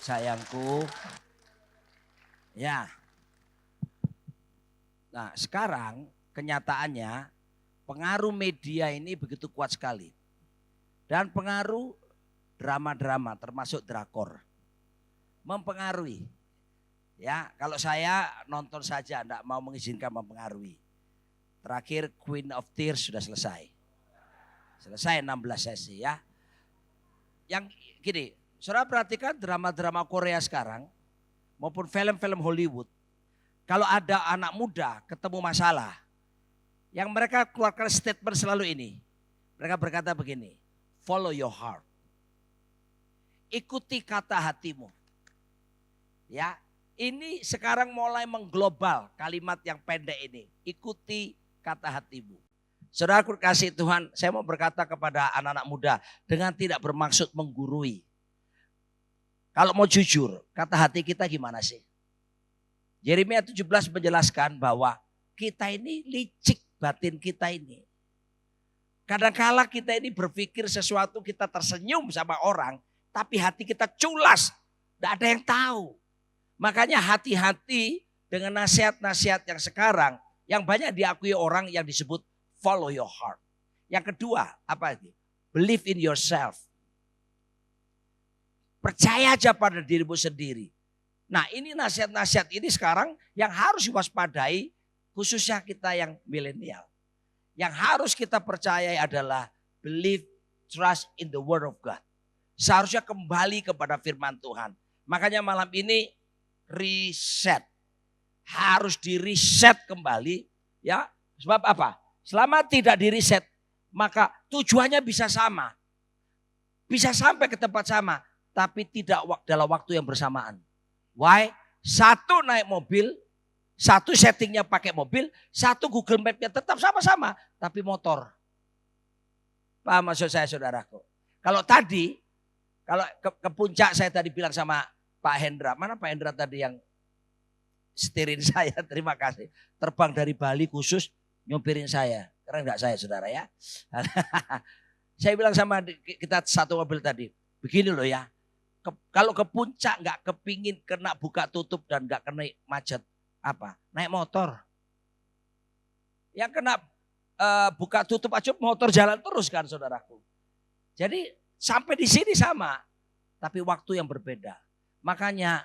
sayangku. Ya. Nah, sekarang kenyataannya pengaruh media ini begitu kuat sekali. Dan pengaruh drama-drama termasuk drakor mempengaruhi. Ya, kalau saya nonton saja enggak mau mengizinkan mempengaruhi. Terakhir Queen of Tears sudah selesai. Selesai 16 sesi ya. Yang gini, saudara perhatikan drama-drama Korea sekarang maupun film-film Hollywood. Kalau ada anak muda ketemu masalah, yang mereka keluarkan statement selalu ini. Mereka berkata begini, follow your heart. Ikuti kata hatimu. Ya, ini sekarang mulai mengglobal kalimat yang pendek ini. Ikuti kata hatimu. Saudara kasih Tuhan, saya mau berkata kepada anak-anak muda dengan tidak bermaksud menggurui. Kalau mau jujur, kata hati kita gimana sih? Yeremia 17 menjelaskan bahwa kita ini licik batin kita ini. Kadang-kala kita ini berpikir sesuatu, kita tersenyum sama orang, tapi hati kita culas, tidak ada yang tahu. Makanya hati-hati dengan nasihat-nasihat yang sekarang, yang banyak diakui orang yang disebut follow your heart. Yang kedua, apa itu? Believe in yourself. Percaya aja pada dirimu sendiri. Nah, ini nasihat-nasihat ini sekarang yang harus diwaspadai, khususnya kita yang milenial. Yang harus kita percayai adalah believe, trust in the word of God. Seharusnya kembali kepada firman Tuhan. Makanya malam ini reset. Harus di-reset kembali. Ya, sebab apa? Selama tidak di-reset, maka tujuannya bisa sama. Bisa sampai ke tempat sama, tapi tidak dalam waktu yang bersamaan. Why? Satu naik mobil, satu settingnya pakai mobil, satu Google Map-nya tetap sama-sama, tapi motor. Paham maksud saya saudaraku? Kalau tadi, kalau ke puncak saya tadi bilang sama Pak Hendra, mana Pak Hendra tadi yang setirin saya, terima kasih. Terbang dari Bali khusus nyupirin saya, keren gak saya saudara ya? Saya bilang sama kita satu mobil tadi, begini loh ya. Kalau ke puncak nggak kepingin kena buka tutup dan nggak kena macet, apa? Naik motor. Yang kena buka tutup aja motor jalan terus kan saudaraku. Jadi sampai di sini sama, tapi waktu yang berbeda. Makanya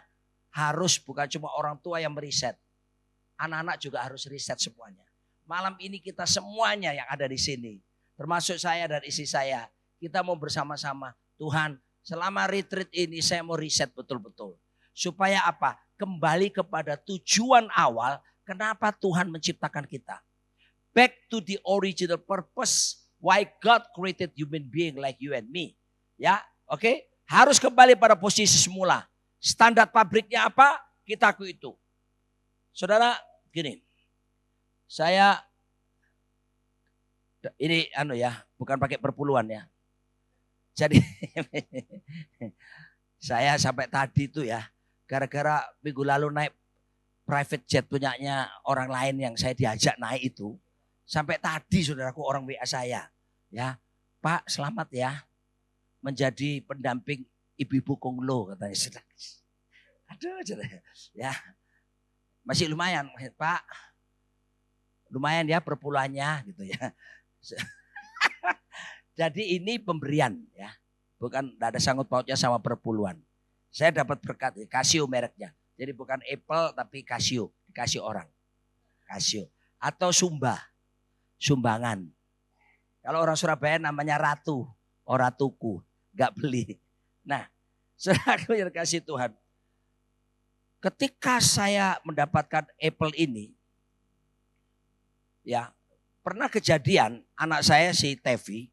harus bukan cuma orang tua yang meriset, anak-anak juga harus riset semuanya. Malam ini kita semuanya yang ada di sini, termasuk saya dan istri saya, kita mau bersama-sama Tuhan. Selama retreat ini saya mau riset betul-betul. Supaya apa? Kembali kepada tujuan awal kenapa Tuhan menciptakan kita. Back to the original purpose why God created human being like you and me. Ya, oke? Harus kembali pada posisi semula. Standar pabriknya apa? Kita akui itu. Saudara, gini. Saya ini bukan pakai perpuluhan ya. Jadi saya sampai tadi itu ya, gara-gara minggu lalu naik private jet punyanya orang lain yang saya diajak naik itu. Sampai tadi saudaraku orang WA saya, ya Pak selamat ya menjadi pendamping ibu-ibu Konglo katanya. Aduh ya masih lumayan Pak, lumayan ya perpuluhannya gitu ya. Jadi ini pemberian ya, bukan tidak ada sangkut pautnya sama perpuluhan. Saya dapat berkat, Casio mereknya. Jadi bukan Apple tapi Casio, dikasih orang. Casio atau sumbangan. Kalau orang Surabaya namanya ratu, orang tuku, nggak beli. Nah, saudaraku yang kasih Tuhan, ketika saya mendapatkan Apple ini, ya pernah kejadian anak saya si Tevi,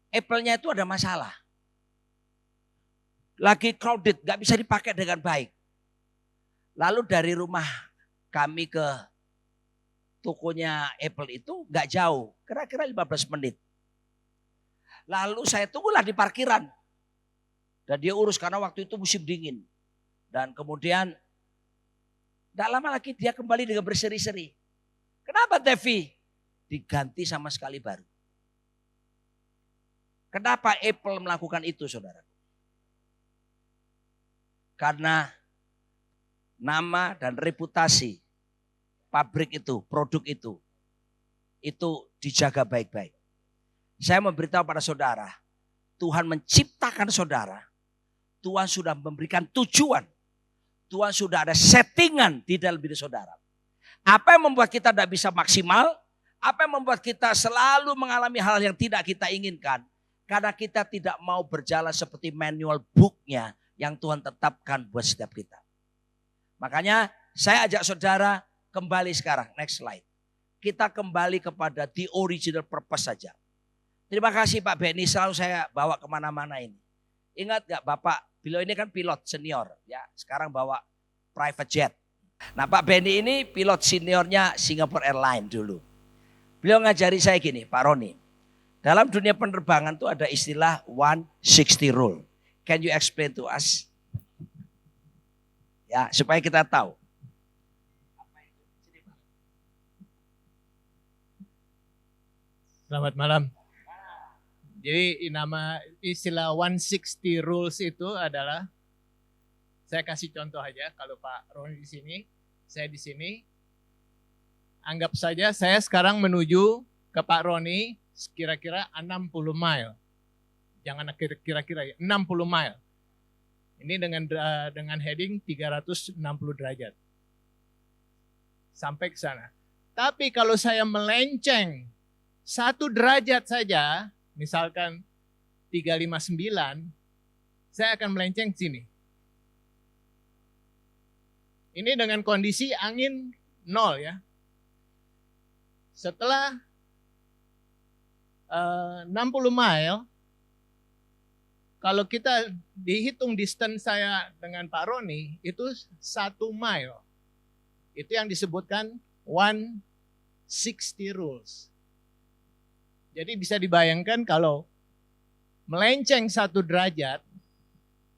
Apple-nya itu ada masalah. Lagi crowded, gak bisa dipakai dengan baik. Lalu dari rumah kami ke tokonya Apple itu gak jauh, kira-kira 15 menit. Lalu saya tunggulah di parkiran. Dan dia urus karena waktu itu musim dingin. Dan kemudian gak lama lagi dia kembali dengan berseri-seri. Kenapa Tevi? Diganti sama sekali baru. Kenapa Apple melakukan itu saudara? Karena nama dan reputasi pabrik itu, produk itu dijaga baik-baik. Saya memberitahu pada saudara, Tuhan menciptakan saudara. Tuhan sudah memberikan tujuan. Tuhan sudah ada settingan di dalam diri saudara. Apa yang membuat kita tidak bisa maksimal? Apa yang membuat kita selalu mengalami hal yang tidak kita inginkan? Karena kita tidak mau berjalan seperti manual book-nya yang Tuhan tetapkan buat setiap kita. Makanya saya ajak saudara kembali sekarang. Next slide. Kita kembali kepada the original purpose saja. Terima kasih Pak Benny, selalu saya bawa kemana-mana ini. Ingat gak Bapak, beliau ini kan pilot senior, ya. Sekarang bawa private jet. Nah Pak Benny ini pilot seniornya Singapore Airlines dulu. Beliau ngajari saya gini, Pak Roni. Dalam dunia penerbangan tuh ada istilah 160 rule. Can you explain to us? Ya, supaya kita tahu. Selamat malam. Jadi nama istilah 160 rules itu adalah, saya kasih contoh aja, kalau Pak Roni di sini, saya di sini. Anggap saja saya sekarang menuju ke Pak Roni kira-kira 60 mile. Jangan kira-kira, 60 mile. Ini dengan heading 360 derajat. Sampai ke sana. Tapi kalau saya melenceng 1 derajat saja, misalkan 359, saya akan melenceng sini. Ini dengan kondisi angin 0 ya. Setelah 60 mile, kalau kita dihitung distance saya dengan Pak Roni, itu 1 mile. Itu yang disebutkan 160 rules. Jadi bisa dibayangkan kalau melenceng 1 derajat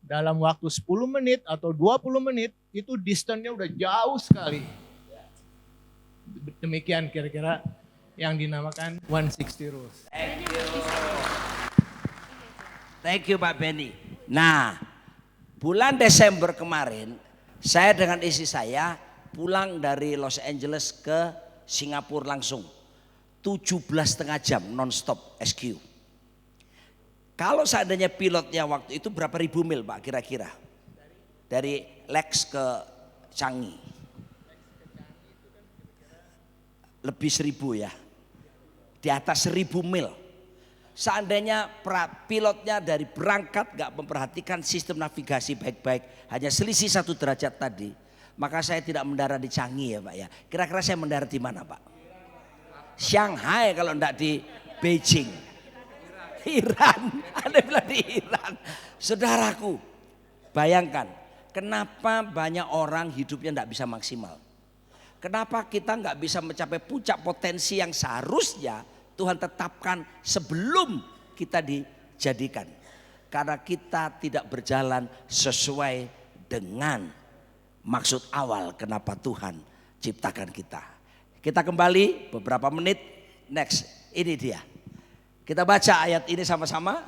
dalam waktu 10 menit atau 20 menit, itu distance-nya udah jauh sekali. Demikian kira-kira yang dinamakan 160 rules. Thank you Pak Benny. Nah, bulan Desember kemarin, saya dengan istri saya pulang dari Los Angeles ke Singapura langsung. 17,5 jam non-stop SQ. Kalau seandainya pilotnya waktu itu berapa ribu mil Pak kira-kira? Dari Lex ke Changi. Lebih 1.000 ya. Di atas 1.000 mil. Seandainya pilotnya dari berangkat gak memperhatikan sistem navigasi baik-baik, hanya selisih 1 derajat tadi, maka saya tidak mendarat di Changi ya Pak ya. Kira-kira saya mendarat di mana Pak? Shanghai kalau enggak di Beijing. Iran, Anda bilang di Iran. Saudaraku, bayangkan kenapa banyak orang hidupnya enggak bisa maksimal. Kenapa kita enggak bisa mencapai puncak potensi yang seharusnya Tuhan tetapkan sebelum kita dijadikan. Karena kita tidak berjalan sesuai dengan maksud awal kenapa Tuhan ciptakan kita. Kita kembali beberapa menit, next, ini dia. Kita baca ayat ini sama-sama.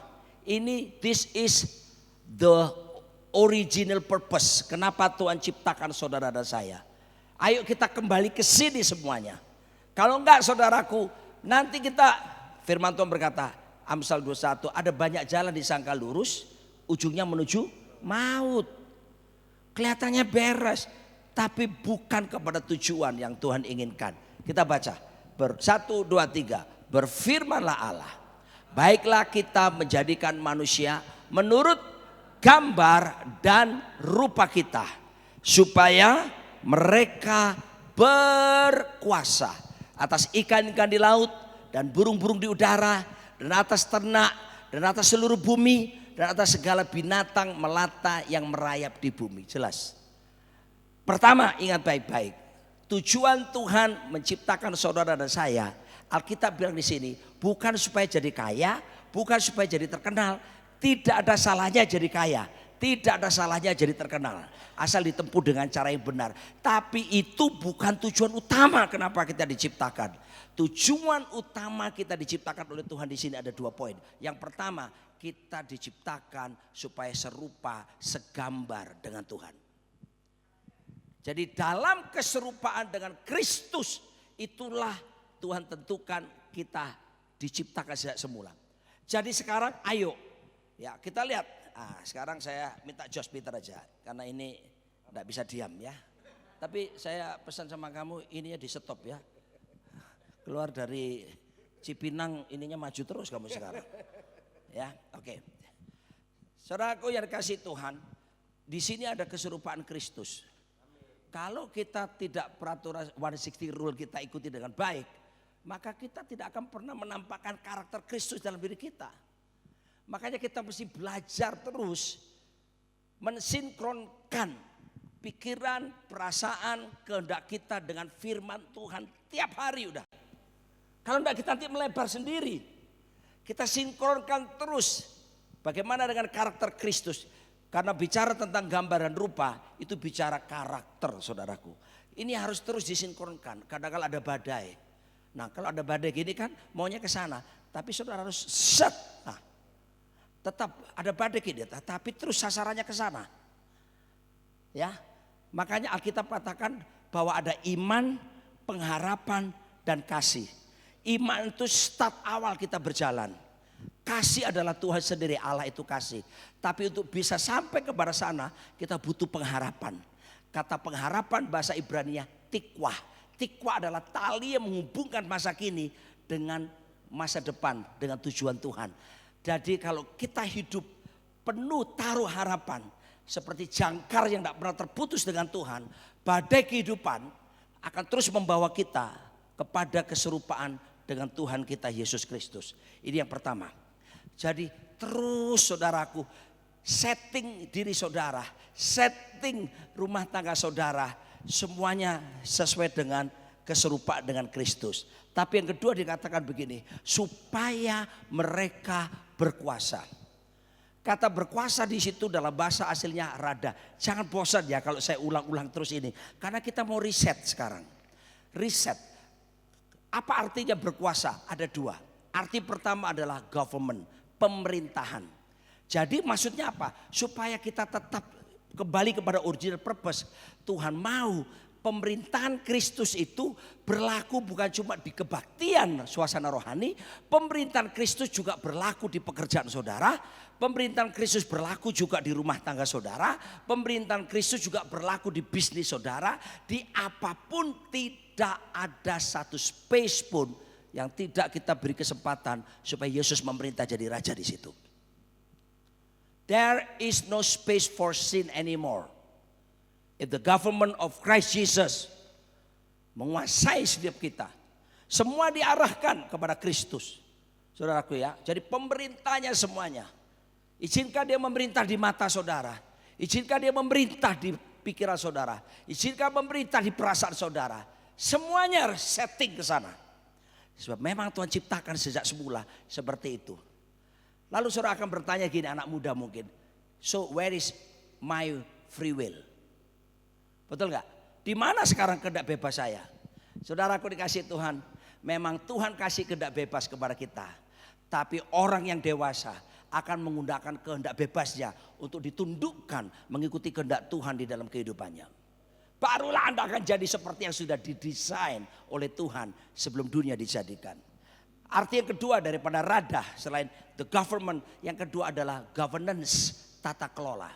This is the original purpose. Kenapa Tuhan ciptakan saudara dan saya. Ayo kita kembali ke sini semuanya. Kalau enggak saudaraku, nanti kita, firman Tuhan berkata, Amsal 21, ada banyak jalan disangka lurus, ujungnya menuju maut. Kelihatannya beres, tapi bukan kepada tujuan yang Tuhan inginkan. Kita baca, 1, 2, 3, berfirmanlah Allah. Baiklah kita menjadikan manusia menurut gambar dan rupa kita, supaya mereka berkuasa atas ikan-ikan di laut dan burung-burung di udara dan atas ternak dan atas seluruh bumi dan atas segala binatang melata yang merayap di bumi. Jelas. Pertama, ingat baik-baik. Tujuan Tuhan menciptakan saudara dan saya, Alkitab bilang di sini, bukan supaya jadi kaya, bukan supaya jadi terkenal. Tidak ada salahnya jadi kaya, tidak ada salahnya jadi terkenal, asal ditempuh dengan cara yang benar. Tapi itu bukan tujuan utama kenapa kita diciptakan. Tujuan utama kita diciptakan oleh Tuhan di sini ada 2 poin. Yang pertama, kita diciptakan supaya serupa, segambar dengan Tuhan. Jadi dalam keserupaan dengan Kristus itulah Tuhan tentukan kita diciptakan sejak semula. Jadi sekarang ayo ya kita lihat. Sekarang saya minta Josh Peter aja karena ini enggak bisa diam ya. Tapi saya pesan sama kamu ininya di stop ya. Keluar dari Cipinang ininya maju terus kamu sekarang. Ya, oke. Saudaraku yang dikasihi Tuhan, di sini ada keserupaan Kristus. Kalau kita tidak peraturan 160 rule kita ikuti dengan baik, maka kita tidak akan pernah menampakkan karakter Kristus dalam diri kita. Makanya kita mesti belajar terus mensinkronkan pikiran, perasaan, kehendak kita dengan firman Tuhan tiap hari udah. Kalau enggak kita nanti melebar sendiri. Kita sinkronkan terus bagaimana dengan karakter Kristus. Karena bicara tentang gambaran rupa itu bicara karakter saudaraku. Ini harus terus disinkronkan. Kadang-kadang ada badai. Nah kalau ada badai gini kan maunya ke sana. Tapi saudara harus set. Nah, tetap ada badai gini tapi terus sasarannya ke sana. Ya, makanya Alkitab katakan bahwa ada iman, pengharapan dan kasih. Iman itu start awal kita berjalan. Kasih adalah Tuhan sendiri, Allah itu kasih. Tapi untuk bisa sampai kepada sana kita butuh pengharapan. Kata pengharapan bahasa Ibrani-nya tikwah. Tikwah adalah tali yang menghubungkan masa kini dengan masa depan, dengan tujuan Tuhan. Jadi kalau kita hidup penuh taruh harapan, seperti jangkar yang tidak pernah terputus dengan Tuhan, badai kehidupan akan terus membawa kita kepada keserupaan dengan Tuhan kita Yesus Kristus. Ini yang pertama. Jadi terus saudaraku setting diri saudara, setting rumah tangga saudara, semuanya sesuai dengan keserupaan dengan Kristus. Tapi yang kedua dikatakan begini, supaya mereka berkuasa. Kata berkuasa di situ dalam bahasa aslinya rada. Jangan bosan ya kalau saya ulang-ulang terus ini. Karena kita mau riset sekarang. Riset. Apa artinya berkuasa? Ada 2. Arti pertama adalah government, pemerintahan. Jadi maksudnya apa? Supaya kita tetap kembali kepada original purpose. Tuhan mau pemerintahan Kristus itu berlaku bukan cuma di kebaktian suasana rohani. Pemerintahan Kristus juga berlaku di pekerjaan saudara. Pemerintahan Kristus berlaku juga di rumah tangga saudara. Pemerintahan Kristus juga berlaku di bisnis saudara. Di apapun tidak ada satu space pun yang tidak kita beri kesempatan supaya Yesus memerintah jadi raja di situ. There is no space for sin anymore. If the government of Christ Jesus menguasai setiap kita, semua diarahkan kepada Kristus. Saudaraku ya, jadi pemerintahnya semuanya. Izinkan dia memerintah di mata saudara. Izinkan dia memerintah di pikiran saudara. Izinkan memerintah di perasaan saudara. Semuanya setting ke sana. Sebab memang Tuhan ciptakan sejak semula seperti itu. Lalu saudara akan bertanya gini, anak muda mungkin. So where is my free will? Betul gak? Di mana sekarang kehendak bebas saya? Saudaraku dikasih Tuhan. Memang Tuhan kasih kehendak bebas kepada kita. Tapi orang yang dewasa akan menggunakan kehendak bebasnya untuk ditundukkan mengikuti kehendak Tuhan di dalam kehidupannya. Barulah Anda akan jadi seperti yang sudah didesain oleh Tuhan sebelum dunia dijadikan. Arti yang kedua daripada rada selain the government, yang kedua adalah governance, tata kelola.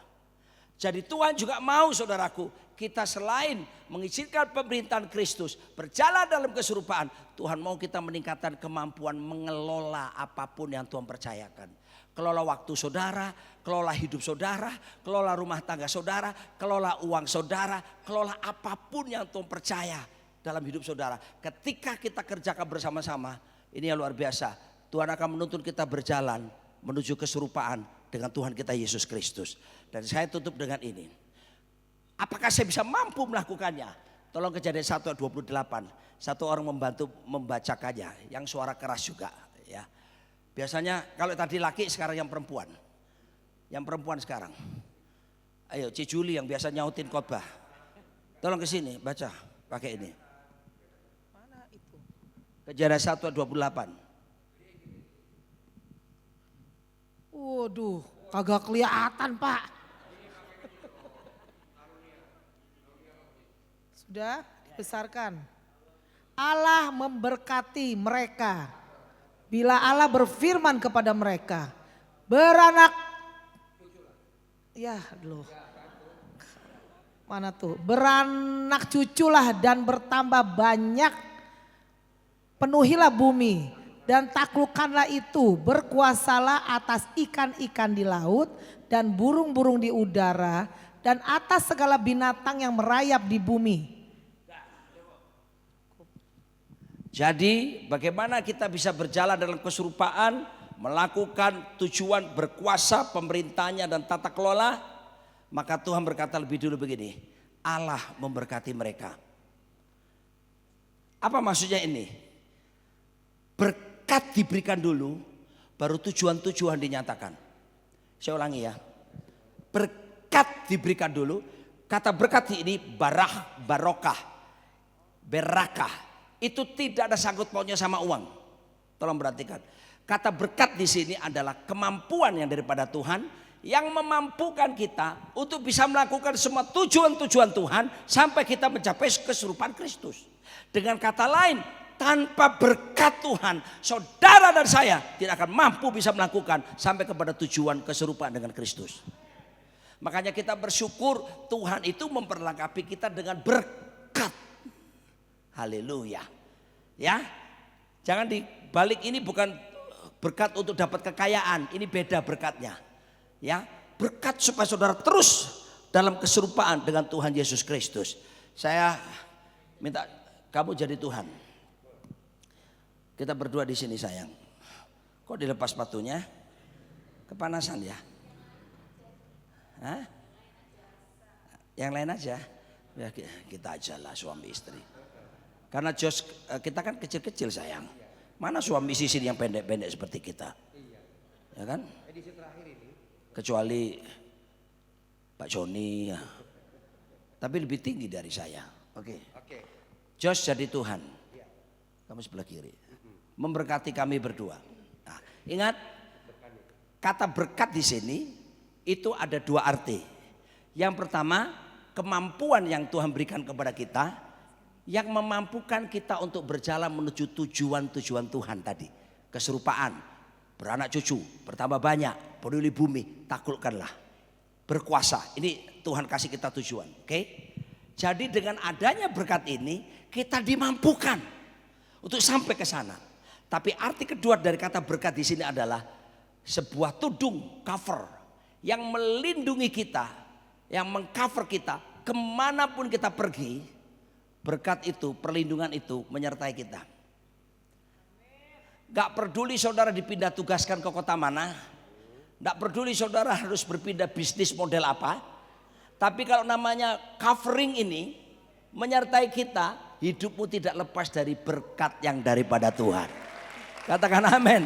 Jadi Tuhan juga mau saudaraku, kita selain mengizinkan pemerintahan Kristus berjalan dalam keserupaan, Tuhan mau kita meningkatkan kemampuan mengelola apapun yang Tuhan percayakan. Kelola waktu saudara, kelola hidup saudara, kelola rumah tangga saudara, kelola uang saudara, kelola apapun yang Tuhan percaya dalam hidup saudara. Ketika kita kerjakan bersama-sama, ini yang luar biasa. Tuhan akan menuntun kita berjalan menuju keserupaan dengan Tuhan kita Yesus Kristus. Dan saya tutup dengan ini. Apakah saya bisa mampu melakukannya? Tolong Kejadian 1 ayat 28. Satu orang membantu membacakannya, yang suara keras juga ya. Biasanya kalau tadi laki, sekarang yang perempuan. Yang perempuan sekarang. Ayo Ci Juli yang biasa nyautin khotbah. Tolong ke sini baca pakai ini. Mana itu? Kejadian 1 ayat 28. Waduh, kagak kelihatan Pak. Sudah dibesarkan. Allah memberkati mereka. Bila Allah berfirman kepada mereka, beranak, ya loh, mana tuh, beranak cuculah dan bertambah banyak, penuhilah bumi dan taklukkanlah itu, berkuasalah atas ikan-ikan di laut dan burung-burung di udara dan atas segala binatang yang merayap di bumi. Jadi bagaimana kita bisa berjalan dalam keserupaan, melakukan tujuan berkuasa pemerintahnya dan tata kelola. Maka Tuhan berkata lebih dulu begini, Allah memberkati mereka. Apa maksudnya ini? Berkat diberikan dulu, baru tujuan-tujuan dinyatakan. Saya ulangi ya. Berkat diberikan dulu, kata berkat ini barokah, berakah. Itu tidak ada sangkut pautnya sama uang. Tolong perhatikan. Kata berkat di sini adalah kemampuan yang daripada Tuhan yang memampukan kita untuk bisa melakukan semua tujuan-tujuan Tuhan sampai kita mencapai keserupaan Kristus. Dengan kata lain, tanpa berkat Tuhan, saudara dan saya tidak akan mampu bisa melakukan sampai kepada tujuan keserupaan dengan Kristus. Makanya kita bersyukur Tuhan itu memperlengkapi kita dengan berkat. Haleluya. Ya. Jangan dibalik, ini bukan berkat untuk dapat kekayaan, ini beda berkatnya. Ya, berkat supaya saudara terus dalam keserupaan dengan Tuhan Yesus Kristus. Saya minta kamu jadi Tuhan. Kita berdua di sini sayang. Kok dilepas sepatunya? Kepanasan ya? Hah? Yang lain aja? Ya, kita aja lah suami istri. Karena Jos kita kan kecil-kecil sayang. Mana suami istri yang pendek-pendek seperti kita? Ya kan? Kecuali Pak Joni ya. Tapi lebih tinggi dari saya. Oke. Jos jadi Tuhan. Kamu sebelah kiri. Memberkati kami berdua. Nah, ingat kata berkat di sini itu ada dua arti. Yang pertama, kemampuan yang Tuhan berikan kepada kita yang memampukan kita untuk berjalan menuju tujuan-tujuan Tuhan tadi. Keserupaan, beranak cucu, bertambah banyak, peduli bumi, taklukkanlah. Berkuasa, ini Tuhan kasih kita tujuan. Oke? Jadi dengan adanya berkat ini kita dimampukan untuk sampai ke sana. Tapi arti kedua dari kata berkat di sini adalah sebuah tudung, cover yang melindungi kita, yang mengcover kita kemanapun kita pergi. Berkat itu, perlindungan itu menyertai kita. Gak peduli saudara dipindah tugaskan ke kota mana. Gak peduli saudara harus berpindah bisnis model apa. Tapi kalau namanya covering ini menyertai kita, hidupmu tidak lepas dari berkat yang daripada Tuhan. Katakan amin.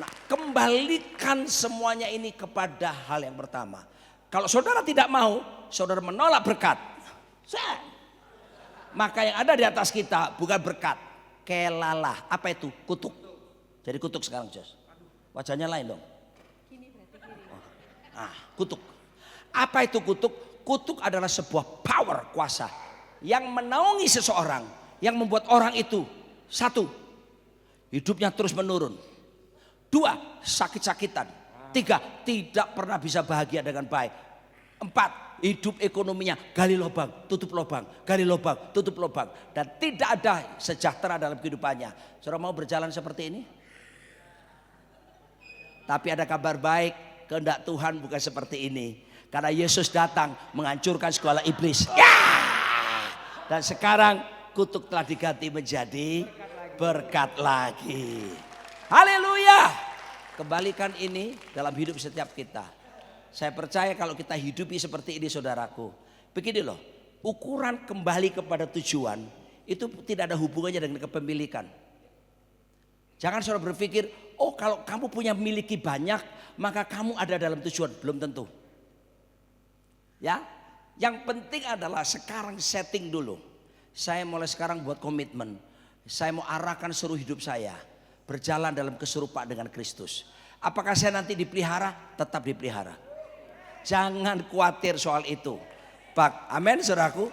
Nah, kembalikan semuanya ini kepada hal yang pertama. Kalau saudara tidak mau, saudara menolak berkat. Maka yang ada di atas kita bukan berkat, kelalah. Apa itu? Kutuk. Jadi kutuk sekarang, Jos. Wajahnya lain dong. Kutuk. Apa itu kutuk? Kutuk adalah sebuah power, kuasa yang menaungi seseorang, yang membuat orang itu satu, hidupnya terus menurun. Dua, sakit-sakitan. Tiga, tidak pernah bisa bahagia dengan baik. Empat, hidup ekonominya gali lubang, tutup lubang, gali lubang, tutup lubang. Dan tidak ada sejahtera dalam kehidupannya. Saudara mau berjalan seperti ini? Tapi ada kabar baik, kehendak Tuhan bukan seperti ini. Karena Yesus datang menghancurkan sekolah iblis. Ya! Dan sekarang kutuk telah diganti menjadi berkat lagi. Haleluya! Kembalikan ini dalam hidup setiap kita. Saya percaya kalau kita hidupi seperti ini saudaraku. Begini loh, ukuran kembali kepada tujuan itu tidak ada hubungannya dengan kepemilikan. Jangan saudara berpikir, oh kalau kamu punya miliki banyak maka kamu ada dalam tujuan. Belum tentu. Ya, yang penting adalah sekarang setting dulu. Saya mulai sekarang buat komitmen. Saya mau arahkan seluruh hidup saya berjalan dalam keserupaan dengan Kristus. Apakah saya nanti dipelihara? Tetap dipelihara. Jangan khawatir soal itu. Amin saudaraku.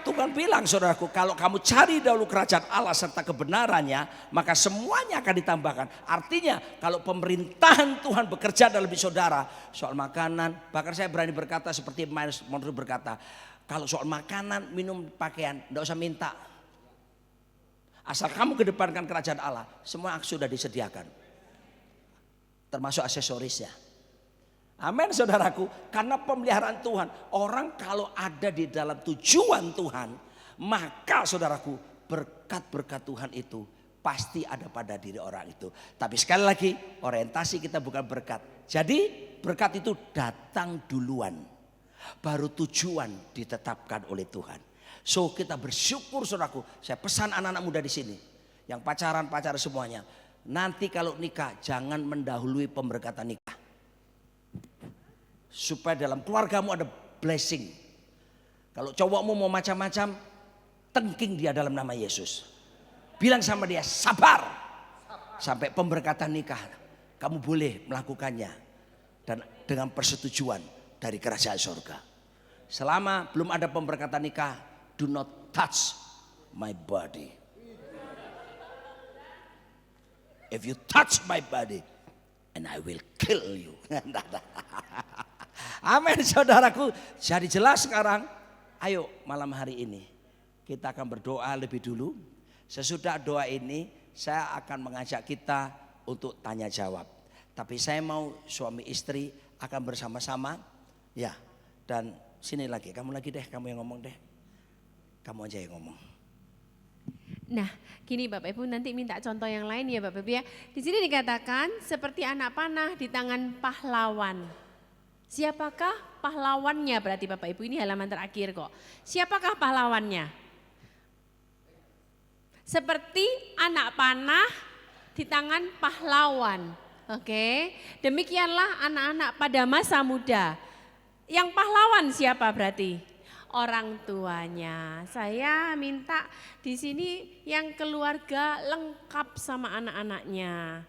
Tuhan bilang saudaraku, kalau kamu cari dahulu kerajaan Allah serta kebenarannya, maka semuanya akan ditambahkan. Artinya kalau pemerintahan Tuhan bekerja dalam hidup saudara, soal makanan, bahkan saya berani berkata seperti Miles Monroe berkata, kalau soal makanan, minum, pakaian, tidak usah minta. Asal kamu kedepankan kerajaan Allah, semua sudah disediakan. Termasuk aksesorisnya. Amin saudaraku, karena pemeliharaan Tuhan, orang kalau ada di dalam tujuan Tuhan, maka saudaraku berkat-berkat Tuhan itu pasti ada pada diri orang itu. Tapi sekali lagi orientasi kita bukan berkat. Jadi berkat itu datang duluan, baru tujuan ditetapkan oleh Tuhan. So kita bersyukur saudaraku, saya pesan anak-anak muda di sini, yang pacaran semuanya, nanti kalau nikah jangan mendahului pemberkatan nikah. Supaya dalam keluargamu ada blessing. Kalau cowokmu mau macam-macam, tengking dia dalam nama Yesus. Bilang sama dia sabar. Sampai pemberkatan nikah kamu boleh melakukannya. Dan dengan persetujuan dari kerajaan surga. Selama belum ada pemberkatan nikah, do not touch my body. If you touch my body, and I will kill you. Amin saudaraku. Jadi jelas sekarang. Ayo malam hari ini kita akan berdoa lebih dulu. Sesudah doa ini saya akan mengajak kita untuk tanya jawab. Tapi saya mau suami istri akan bersama-sama. Ya, dan sini lagi, kamu lagi deh, kamu yang ngomong deh. Kamu aja yang ngomong. Nah, gini Bapak Ibu, nanti minta contoh yang lain ya Bapak Ibu ya. Di sini dikatakan seperti anak panah di tangan pahlawan. Siapakah pahlawannya? Berarti Bapak Ibu, ini halaman terakhir kok. Siapakah pahlawannya? Seperti anak panah di tangan pahlawan. Oke, demikianlah anak-anak pada masa muda. Yang pahlawan siapa berarti? Orang tuanya. Saya minta di sini yang keluarga lengkap sama anak-anaknya.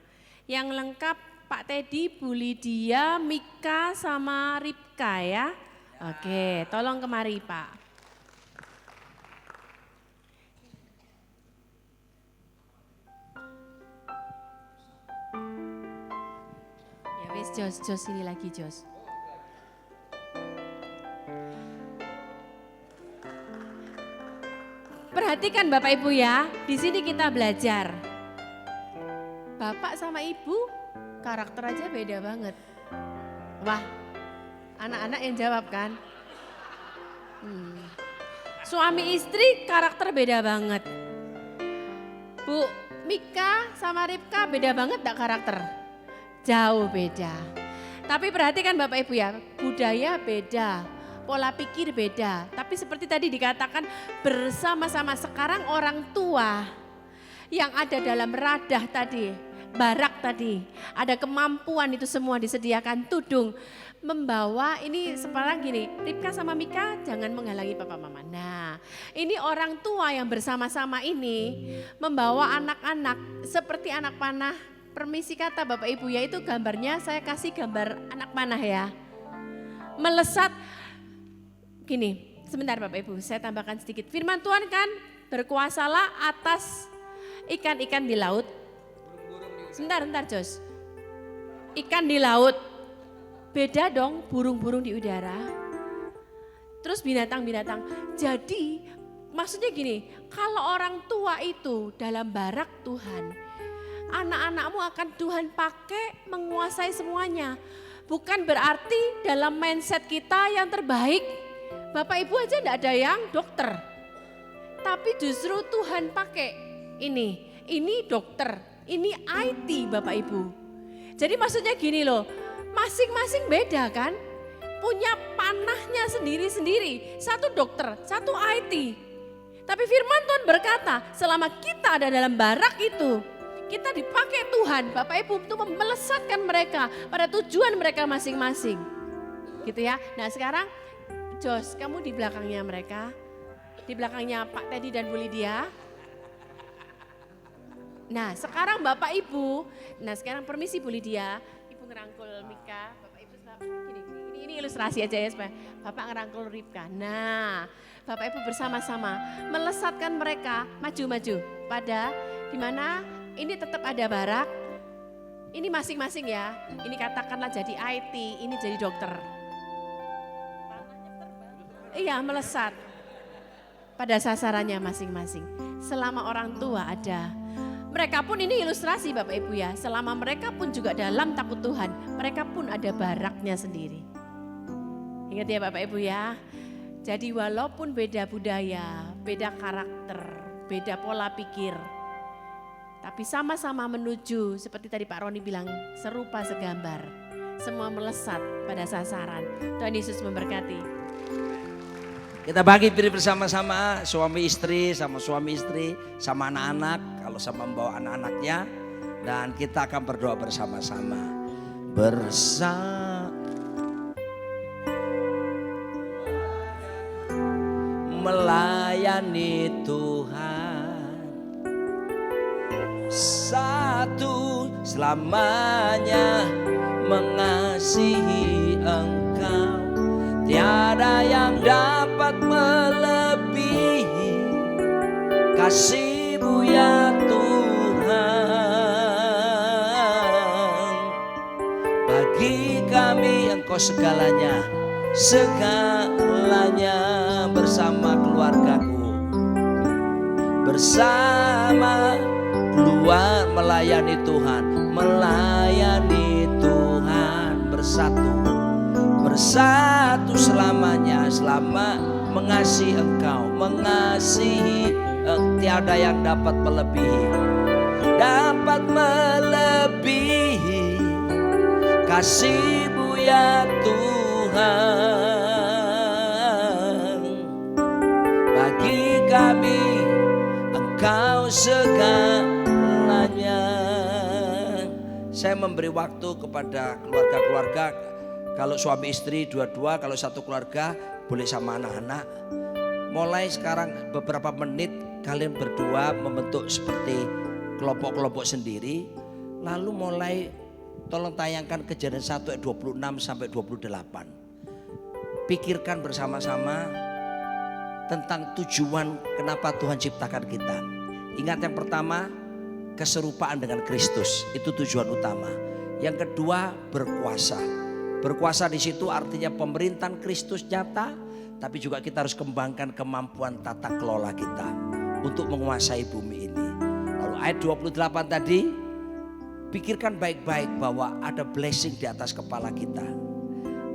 Yang lengkap Pak Teddy, Bu Lydia, Mika sama Ripka ya. Oke, tolong kemari Pak. Ya wis Jos ini lagi Jos. Perhatikan Bapak Ibu ya, di sini kita belajar. Bapak sama Ibu karakter aja beda banget. Wah, anak-anak yang jawab kan? Suami istri karakter beda banget. Bu Mika sama Ripka beda banget gak karakter? Jauh beda. Tapi perhatikan Bapak Ibu ya, budaya beda. Pola pikir beda, tapi seperti tadi dikatakan bersama-sama sekarang orang tua yang ada dalam radah tadi, barak tadi, ada kemampuan itu semua disediakan tudung. Membawa ini sekarang gini, Ripka sama Mika jangan menghalangi papa mama. Nah ini orang tua yang bersama-sama ini membawa anak-anak seperti anak panah. Permisi kata Bapak Ibu ya, itu gambarnya saya kasih gambar anak panah ya. Melesat. Gini, sebentar Bapak Ibu, saya tambahkan sedikit. Firman Tuhan kan berkuasalah atas ikan-ikan di laut. Sebentar Jos. Ikan di laut, beda dong burung-burung di udara. Terus binatang-binatang. Jadi maksudnya gini, kalau orang tua itu dalam barak Tuhan, anak-anakmu akan Tuhan pakai menguasai semuanya. Bukan berarti dalam mindset kita yang terbaik, Bapak Ibu aja enggak ada yang dokter. Tapi justru Tuhan pakai ini dokter, ini IT Bapak Ibu. Jadi maksudnya gini loh, masing-masing beda kan? Punya panahnya sendiri-sendiri, satu dokter, satu IT. Tapi firman Tuhan berkata, selama kita ada dalam barak itu, kita dipakai Tuhan, Bapak Ibu, untuk melesatkan mereka pada tujuan mereka masing-masing. Gitu ya. Nah sekarang Jos, kamu di belakangnya mereka, di belakangnya Pak Teddy dan Bu Lydia. Nah sekarang Bapak Ibu, sekarang permisi Bu Lydia, Ibu ngerangkul Mika, Bapak Ibu ini ilustrasi aja ya supaya Bapak ngerangkul Ripka. Nah Bapak Ibu bersama-sama melesatkan mereka maju-maju pada dimana ini tetap ada barak, ini masing-masing ya, ini katakanlah jadi IT, ini jadi dokter. Iya melesat pada sasarannya masing-masing. Selama orang tua ada. Mereka pun ini ilustrasi Bapak Ibu ya. Selama mereka pun juga dalam takut Tuhan. Mereka pun ada baraknya sendiri. Ingat ya Bapak Ibu ya. Jadi walaupun beda budaya, beda karakter, beda pola pikir. Tapi sama-sama menuju seperti tadi Pak Roni bilang serupa segambar. Semua melesat pada sasaran. Tuhan Yesus memberkati. Kita bagi piring bersama-sama, suami istri sama suami istri, sama anak-anak, kalau sama membawa anak-anaknya. Dan kita akan berdoa bersama-sama. Melayani Tuhan. Satu selamanya mengasihi Engkau. Tiada yang dapat melebihi kasih-Mu ya Tuhan. Bagi kami Engkau segalanya, segalanya bersama keluargaku. Bersama keluar melayani Tuhan, melayani Tuhan bersatu. Bersatu selamanya, selama mengasihi Engkau, mengasihi tiada yang dapat melebihi kasih-Mu ya Tuhan. Bagi kami Engkau segalanya. Saya memberi waktu kepada keluarga-keluarga. Kalau suami istri dua-dua, kalau satu keluarga boleh sama anak-anak. Mulai sekarang beberapa menit kalian berdua membentuk seperti kelompok-kelompok sendiri. Lalu mulai tolong tayangkan Kejadian 1 ayat 26 sampai 28. Pikirkan bersama-sama tentang tujuan kenapa Tuhan ciptakan kita. Ingat yang pertama, keserupaan dengan Kristus, itu tujuan utama. Yang kedua, berkuasa. Berkuasa di situ artinya pemerintahan Kristus nyata, tapi juga kita harus kembangkan kemampuan tata kelola kita untuk menguasai bumi ini. Lalu ayat 28 tadi, pikirkan baik-baik bahwa ada blessing di atas kepala kita.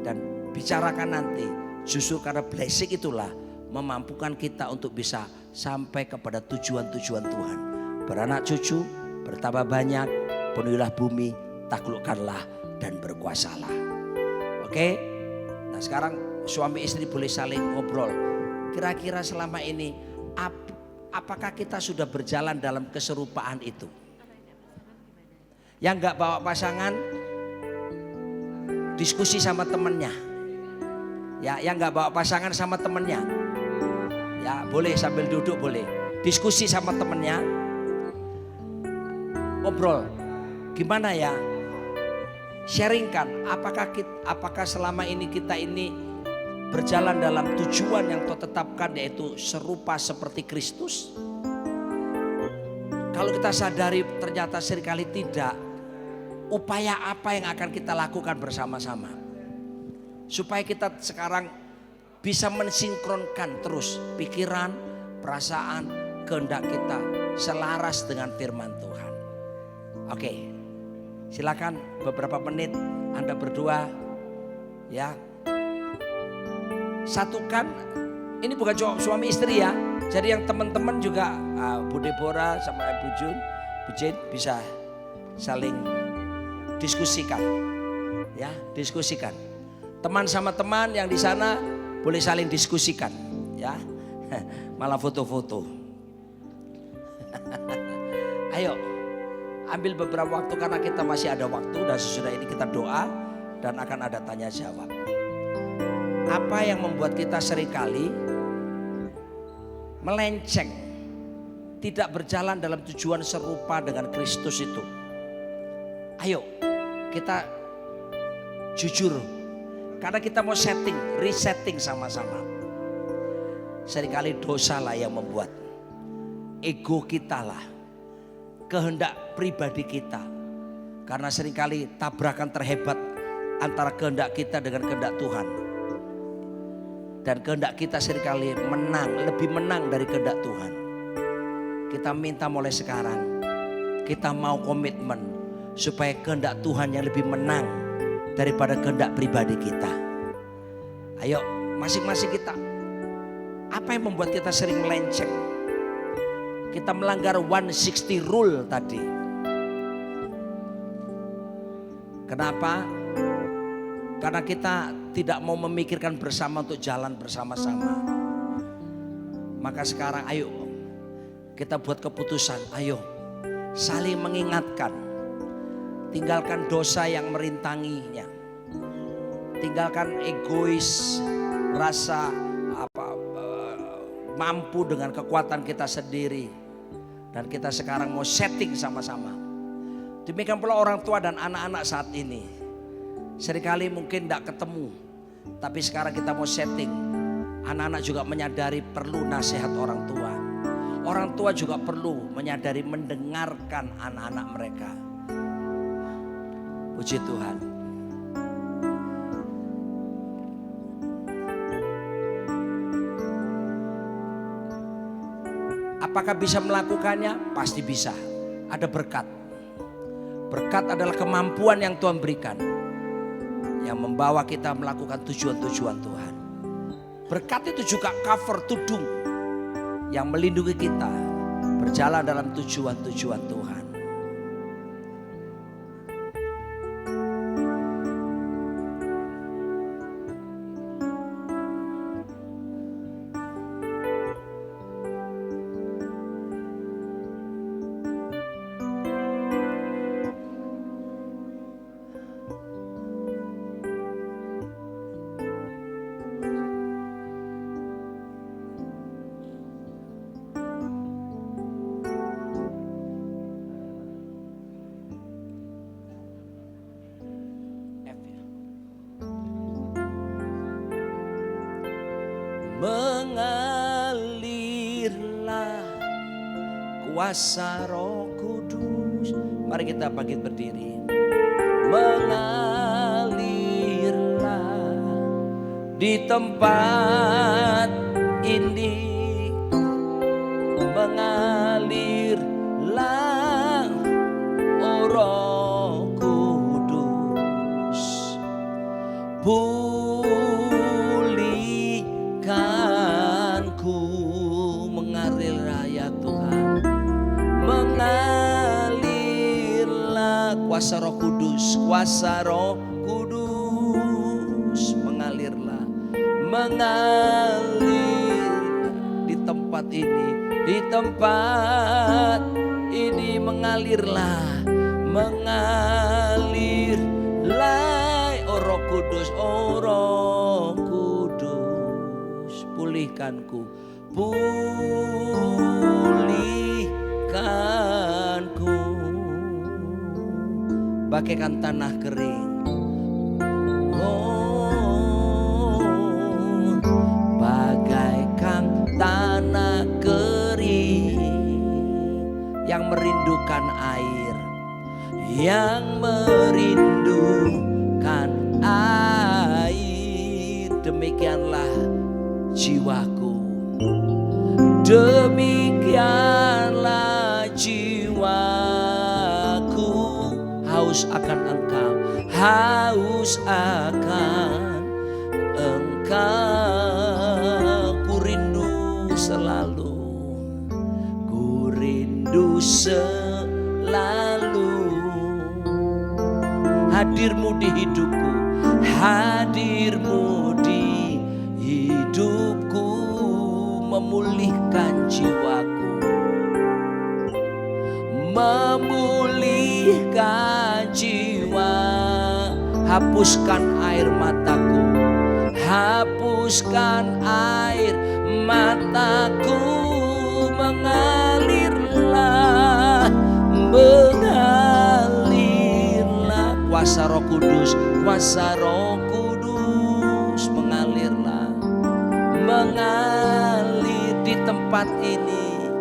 Dan bicarakan nanti, justru karena blessing itulah memampukan kita untuk bisa sampai kepada tujuan-tujuan Tuhan. Beranak cucu, bertambah banyak, penuhilah bumi, taklukkanlah dan berkuasalah. Oke, nah sekarang suami istri boleh saling ngobrol. Kira-kira selama ini apakah kita sudah berjalan dalam keserupaan itu? Yang gak bawa pasangan, diskusi sama temennya. Ya, yang gak bawa pasangan sama temennya. Ya boleh sambil duduk boleh. Diskusi sama temennya. Ngobrol, gimana ya? Sharingkan apakah selama ini kita ini berjalan dalam tujuan yang Tuhan tetapkan, yaitu serupa seperti Kristus. Kalau kita sadari ternyata seringkali tidak, upaya apa yang akan kita lakukan bersama-sama supaya kita sekarang bisa mensinkronkan terus pikiran, perasaan, kehendak kita selaras dengan firman Tuhan. Oke. Silakan beberapa menit Anda berdua ya. Satukan, ini bukan cuma suami istri ya. Jadi yang teman-teman juga Bu Deborah sama Bu Jun bisa saling diskusikan. Ya, diskusikan. Teman sama teman yang di sana boleh saling diskusikan ya. Malah foto-foto. Ayo. Ambil beberapa waktu karena kita masih ada waktu, dan sesudah ini kita doa dan akan ada tanya jawab. Apa yang membuat kita seringkali melenceng tidak berjalan dalam tujuan serupa dengan Kristus itu. Ayo kita jujur, karena kita mau resetting sama-sama. Seringkali dosa lah yang membuat, ego kita lah, kehendak pribadi kita. Karena seringkali tabrakan terhebat antara kehendak kita dengan kehendak Tuhan. Dan kehendak kita seringkali lebih menang dari kehendak Tuhan. Kita minta mulai sekarang, kita mau komitmen supaya kehendak Tuhan yang lebih menang daripada kehendak pribadi kita. Ayo masing-masing kita, apa yang membuat kita sering melenceng? Kita melanggar 160 rule tadi. Kenapa? Karena kita tidak mau memikirkan bersama untuk jalan bersama-sama. Maka sekarang ayo kita buat keputusan, ayo saling mengingatkan. Tinggalkan dosa yang merintanginya. Tinggalkan egois, rasa mampu dengan kekuatan kita sendiri. Dan kita sekarang mau setting sama-sama. Demikian pula orang tua dan anak-anak saat ini. Seringkali mungkin tidak ketemu, tapi sekarang kita mau setting. Anak-anak juga menyadari perlu nasihat orang tua. Orang tua juga perlu menyadari mendengarkan anak-anak mereka. Puji Tuhan. Apakah bisa melakukannya? Pasti bisa. Ada berkat. Berkat adalah kemampuan yang Tuhan berikan, yang membawa kita melakukan tujuan-tujuan Tuhan. Berkat itu juga cover tudung yang melindungi kita berjalan dalam tujuan-tujuan Tuhan. Mengalirlah kuasa Roh Kudus. Mari kita bangkit berdiri. Mengalirlah di tempat ini. Mengalirlah oh Roh Kudus. Mengalirlah ya Tuhan, mengalirlah kuasa Roh Kudus, kuasa Roh Kudus, mengalirlah, mengalir di tempat ini mengalirlah, mengalirlah, oh Roh Kudus, oh Roh Kudus, pulihkanku. Pulihkanku bagaikan tanah kering. Oh, bagaikan tanah kering yang merindukan air, yang merindukan air. Demikianlah jiwaku. Demikianlah jiwaku, haus akan Engkau, haus akan Engkau. Ku rindu selalu, ku rindu selalu hadirmu di hidupku, hadirmu di hidupku. Memulihkan jiwaku, memulihkan jiwa. Hapuskan air mataku, hapuskan air mataku. Mengalir mengalirlah kuasa Roh Kudus, kuasa Roh Kudus mengalirlah, mengalir di tempat ini,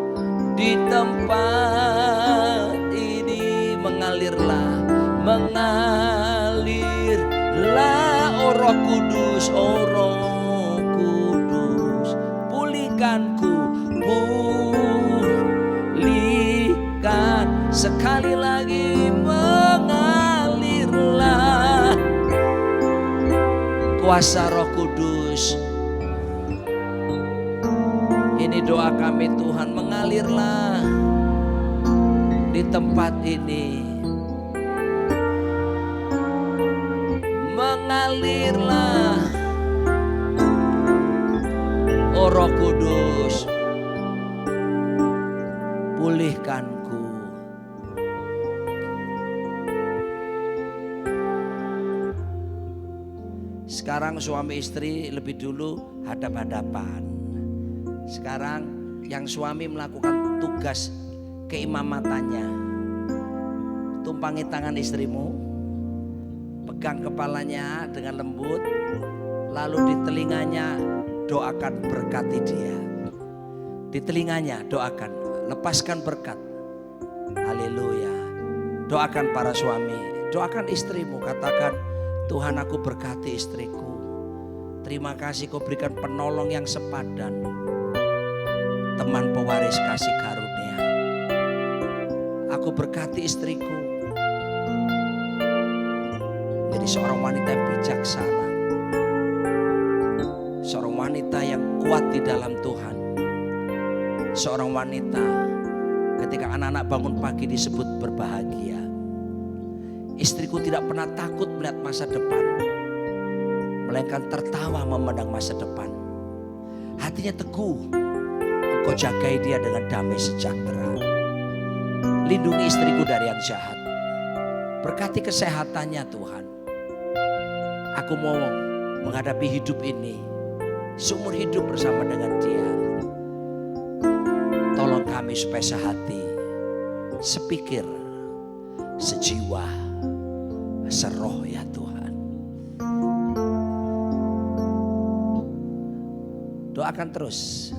di tempat ini mengalirlah, mengalirlah, oh Roh Kudus, oh Roh Kudus, pulihkanku, pulihkan, sekali lagi mengalirlah kuasa Roh Kudus. Ini doa kami Tuhan, mengalirlah di tempat ini, mengalirlah, oh Roh Kudus, pulihkanku. Sekarang suami istri lebih dulu hadap-hadapan. Sekarang yang suami melakukan tugas keimamatannya. Tumpangi tangan istrimu, pegang kepalanya dengan lembut, lalu di telinganya doakan, berkati dia. Di telinganya doakan, lepaskan berkat. Haleluya. Doakan para suami, doakan istrimu, katakan, Tuhan aku berkati istriku. Terima kasih kau berikan penolong yang sepadan, teman pewaris kasih karunia. Aku berkati istriku jadi seorang wanita yang bijaksana, seorang wanita yang kuat di dalam Tuhan, seorang wanita ketika anak-anak bangun pagi disebut berbahagia. Istriku tidak pernah takut melihat masa depan, melainkan tertawa memandang masa depan. Hatinya teguh, engkau jagai dia dengan damai sejahtera. Lindungi istriku dari yang jahat, berkati kesehatannya Tuhan. Aku mau menghadapi hidup ini seumur hidup bersama dengan dia. Tolong kami supaya sehati, sepikir, sejiwa, seroh ya Tuhan. Doakan terus,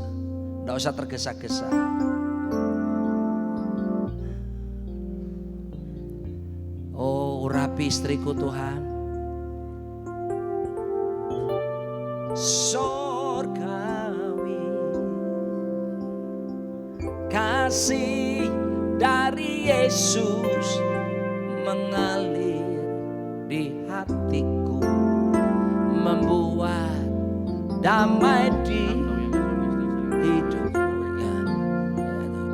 tidak usah tergesa-gesa. Oh, urapi istriku Tuhan. Sorgawi, kasih dari Yesus mengalir di hatiku, membuat damai di hidup.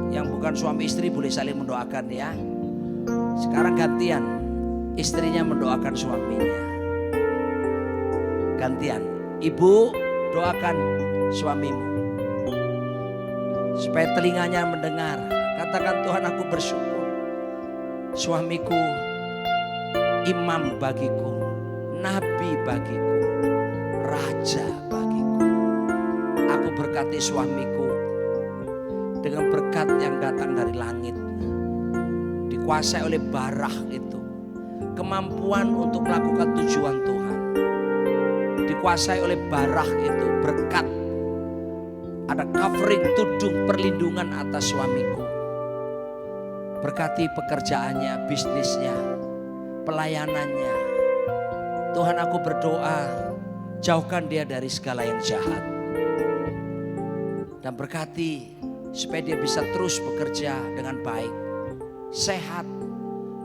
Yang bukan suami istri boleh saling mendoakan ya. Sekarang gantian, istrinya mendoakan suaminya. Gantian, ibu doakan suamimu supaya telinganya mendengar. Katakan, Tuhan aku bersyukur suamiku imam bagiku, nabi bagiku, raja bagiku. Aku berkati suamiku dengan berkat yang datang dari langit, dikuasai oleh barah itu, kemampuan untuk melakukan tujuan Tuhan, dikuasai oleh barah itu, berkat, ada covering, tudung, perlindungan atas suamiku. Berkati pekerjaannya, bisnisnya, pelayanannya. Tuhan aku berdoa, jauhkan dia dari segala yang jahat. Dan berkati supaya dia bisa terus bekerja dengan baik, sehat,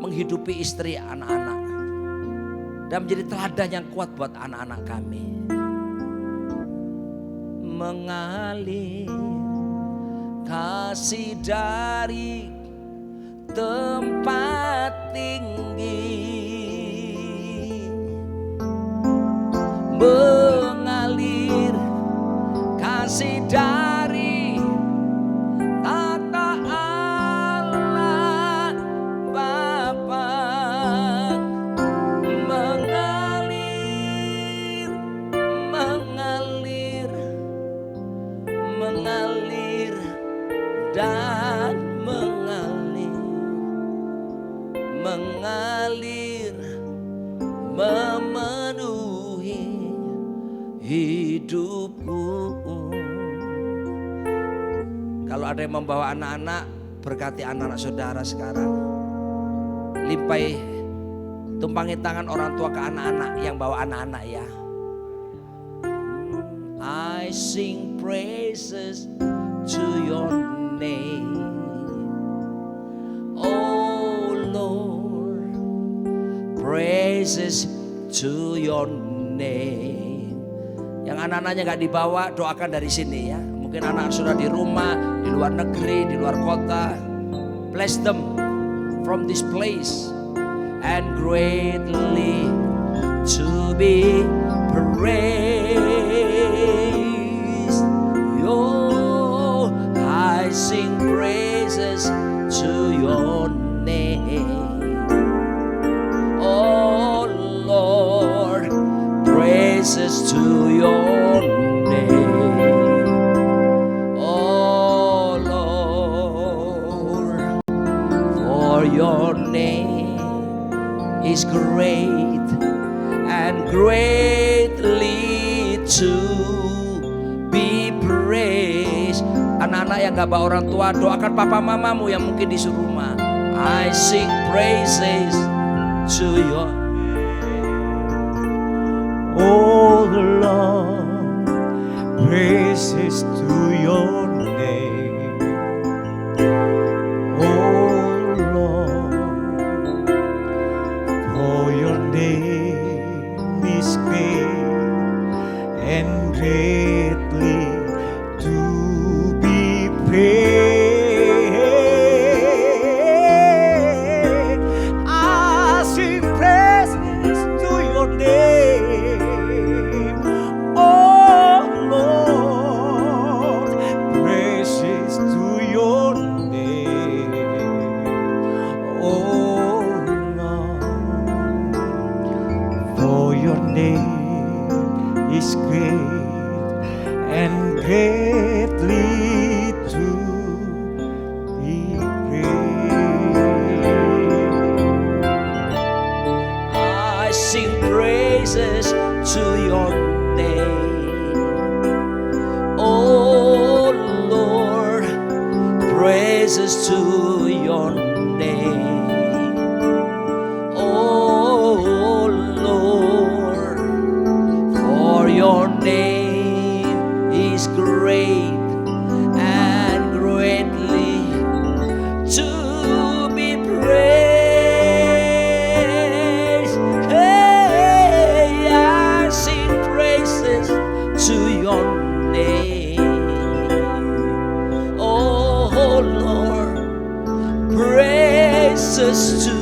menghidupi istri, anak-anak, dan menjadi teladan yang kuat buat anak-anak kami. Mengalir kasih dari tempat tinggi, mengalir kasih dari tata Allah Bapa, mengalir, mengalir, mengalir dan mengalir. memenuhi hidupku. Kalau ada yang membawa anak-anak, berkati anak-anak saudara sekarang. Limpahi, tumpangi tangan orang tua ke anak-anak yang bawa anak-anak ya. I sing praises to your name, oh Lord, praises to your name. Yang anak-anaknya gak dibawa, doakan dari sini ya. Mungkin anak sudah di rumah, di luar negeri, di luar kota. Bless them from this place and greatly to be praised. Oh, I sing praises to your name. Oh Lord, praises to your name. Oh Lord, for your name is great and greatly to be praised. Anak-anak yang gak bawa orang tua, doakan papa mamamu yang mungkin di rumah. I sing praises to your name. Oh Lord, praises to your name. Oh Lord, for your name is great and greatly to be praised. I sing praises to your name. Oh Lord, praises to your name. Oh Lord, for your name is great and greatly to be praised. I sing praises to your name. Oh Lord, praises to your name. Oh Lord, for your name is great and greatly to be praised. Hey, I sing praises to your name. Oh Lord, praises to